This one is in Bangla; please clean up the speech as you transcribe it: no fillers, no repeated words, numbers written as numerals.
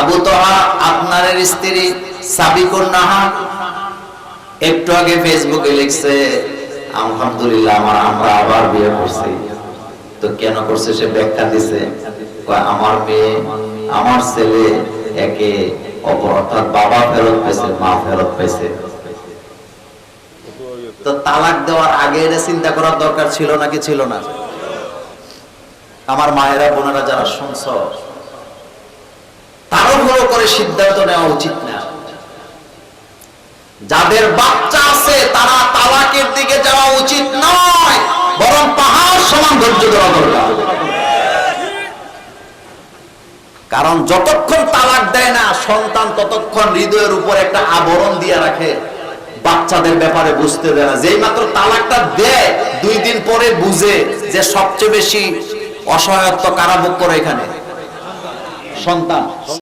আবু তোহা আপনার স্ত্রী সাবিকুন নাহা একটু আগে ফেসবুকে লিখছে আলহামদুলিল্লাহ আমরা আবার বিয়ে করছি। তো কেন করছে সে ব্যাখ্যা দিছে, আমার মেয়ে আমার ছেলে একে অপর অর্থাৎ বাবা ফেরত পেয়েছে, মা ফেরত পেয়েছে। তো তালাক দেওয়ার আগে এটা চিন্তা করার দরকার ছিল নাকি ছিল না? আমার মায়েরা বোনেরা যারা শুনছ, তাড়াহুড়ো করে সিদ্ধান্ত নেওয়া উচিত না। যাদের বাচ্চা আছে তারা তালাকের দিকে যাওয়া উচিত নয়, বরং পাহাড় সমান ধৈর্য ধরা দরকার। কারণ যতক্ষণ তালাক দেয় না সন্তান ততক্ষণ হৃদয়ের উপর একটা আবরণ দিয়ে রাখে, বাচ্চাদের ব্যাপারে বুঝতে দেয় না। যেই মাত্র তালাকটা দেয় 2 দিন পরে বুঝে যে সবচেয়ে বেশি অসহায়ত্ব কারা ভোগ করে এখানে সন্তান।